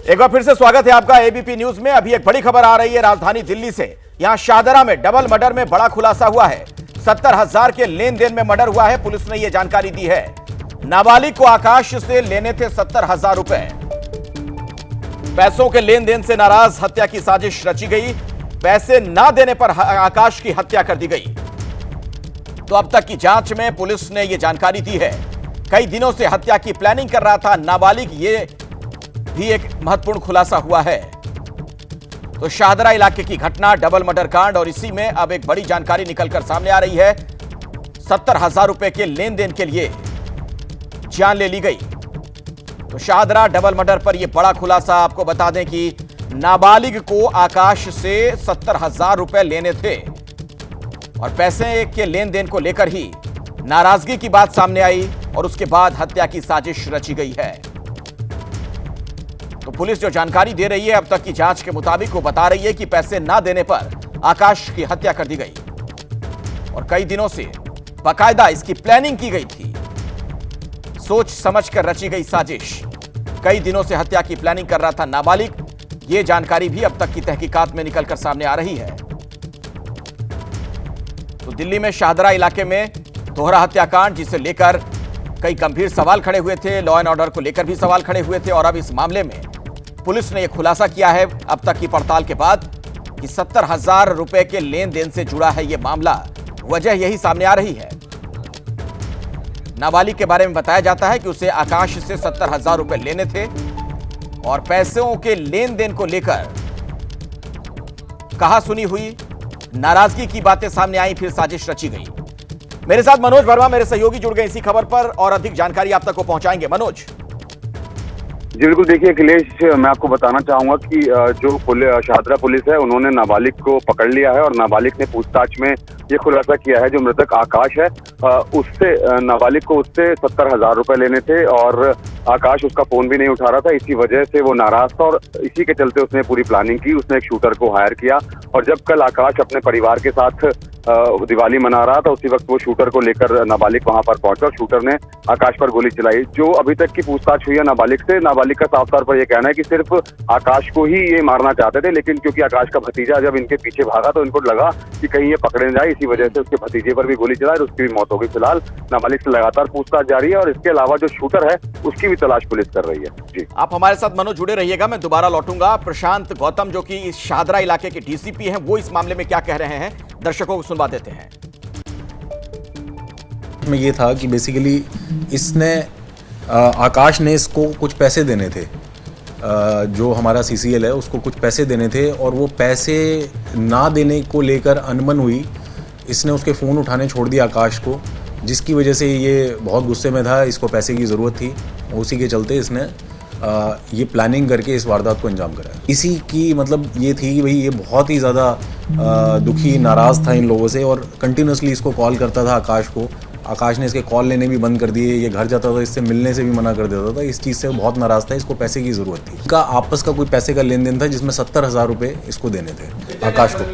एक बार फिर से स्वागत है आपका एबीपी न्यूज में। अभी एक बड़ी खबर आ रही है राजधानी दिल्ली से। यहां शाहदरा में डबल मर्डर में बड़ा खुलासा हुआ है। 70,000 के लेन देन में मर्डर हुआ है। पुलिस ने यह जानकारी दी है। नाबालिग को आकाश से लेने थे 70,000 रुपए। पैसों के लेन देन से नाराज हत्या की साजिश रची गई। पैसे ना देने पर आकाश की हत्या कर दी गई। तो अब तक की जांच में पुलिस ने यह जानकारी दी है। कई दिनों से हत्या की प्लानिंग कर रहा था नाबालिग, ये भी एक महत्वपूर्ण खुलासा हुआ है। तो शाहदरा इलाके की घटना, डबल मर्डर कांड, और इसी में अब एक बड़ी जानकारी निकलकर सामने आ रही है। 70,000 रुपए के लेन देन के लिए जान ले ली गई। तो शाहदरा डबल मर्डर पर यह बड़ा खुलासा। आपको बता दें कि नाबालिग को आकाश से 70,000 रुपए लेने थे और पैसे के लेन देन को लेकर ही नाराजगी की बात सामने आई और उसके बाद हत्या की साजिश रची गई है। तो पुलिस जो जानकारी दे रही है अब तक की जांच के मुताबिक, वो बता रही है कि पैसे ना देने पर आकाश की हत्या कर दी गई और कई दिनों से बाकायदा इसकी प्लानिंग की गई थी। सोच समझकर रची गई साजिश। कई दिनों से हत्या की प्लानिंग कर रहा था नाबालिग। ये जानकारी भी अब तक की तहकीकात में निकलकर सामने आ रही है। तो दिल्ली में शाहदरा इलाके में दोहरा हत्याकांड, जिसे लेकर कई गंभीर सवाल खड़े हुए थे। लॉ एंड ऑर्डर को लेकर भी सवाल खड़े हुए थे और अब इस मामले में पुलिस ने यह खुलासा किया है अब तक की पड़ताल के बाद कि 70,000 रुपए के लेन देन से जुड़ा है यह मामला। वजह यही सामने आ रही है। नाबालिग के बारे में बताया जाता है कि उसे आकाश से 70,000 रुपए लेने थे और पैसों के लेन देन को लेकर कहा सुनी हुई, नाराजगी की बातें सामने आई, फिर साजिश रची गई। मेरे साथ मनोज वर्मा, मेरे सहयोगी, जुड़ गए इसी खबर पर और अधिक जानकारी आप तक को पहुंचाएंगे। मनोज जी बिल्कुल। देखिए अखिलेश, मैं आपको बताना चाहूंगा कि जो शाहदरा पुलिस है उन्होंने नाबालिग को पकड़ लिया है और नाबालिग ने पूछताछ में ये खुलासा किया है जो मृतक आकाश है उससे नाबालिग को उससे 70,000 रुपए लेने थे और आकाश उसका फोन भी नहीं उठा रहा था। इसी वजह से वो नाराज था और इसी के चलते उसने पूरी प्लानिंग की। उसने एक शूटर को हायर किया और जब कल आकाश अपने परिवार के साथ दिवाली मना रहा था उसी वक्त वो शूटर को लेकर नाबालिग वहां पर पहुंचा और शूटर ने आकाश पर गोली चलाई। जो अभी तक की पूछताछ हुई है नाबालिग से, नाबालिग का साफ तौर पर यह कहना है कि सिर्फ आकाश को ही ये मारना चाहते थे, लेकिन क्योंकि आकाश का भतीजा जब इनके पीछे भागा तो इनको लगा कि कहीं ये पकड़े न जाए, इसी वजह से उसके भतीजे पर भी गोली चलाई और उसकी भी मौत हो गई। फिलहाल नाबालिग से लगातार पूछताछ जारी है और इसके अलावा जो शूटर है उसकी भी तलाश पुलिस कर रही है। जी, आप हमारे साथ मनोज जुड़े रहिएगा। मैं दोबारा लौटूंगा। प्रशांत गौतम, जो कि इस शाहदरा इलाके के डीसीपी हैं, वो इस मामले में क्या कह रहे हैं, दर्शकों को सुनवा देते हैं। में ये था कि बेसिकली इसने आकाश ने इसको कुछ पैसे देने थे, जो हमारा सीसीएल है उसको कुछ पैसे देने थे और वो पैसे ना देने को लेकर अनबन हुई। इसने उसके फ़ोन उठाने छोड़ दिया आकाश को, जिसकी वजह से ये बहुत गुस्से में था। इसको पैसे की ज़रूरत थी, उसी के चलते इसने ये प्लानिंग करके इस वारदात को अंजाम करा। इसी की मतलब ये थी कि भाई ये बहुत ही ज़्यादा दुखी, नाराज़ था इन लोगों से और कंटिन्यूसली इसको कॉल करता था आकाश को। आकाश ने इसके कॉल लेने भी बंद कर दिए। ये घर जाता था, इससे मिलने से भी मना कर देता था। इस चीज़ से बहुत नाराज़ था। इसको पैसे की ज़रूरत थी। इसका आपस का कोई पैसे का लेन देन था जिसमें 70,000 रुपये इसको देने थे आकाश को।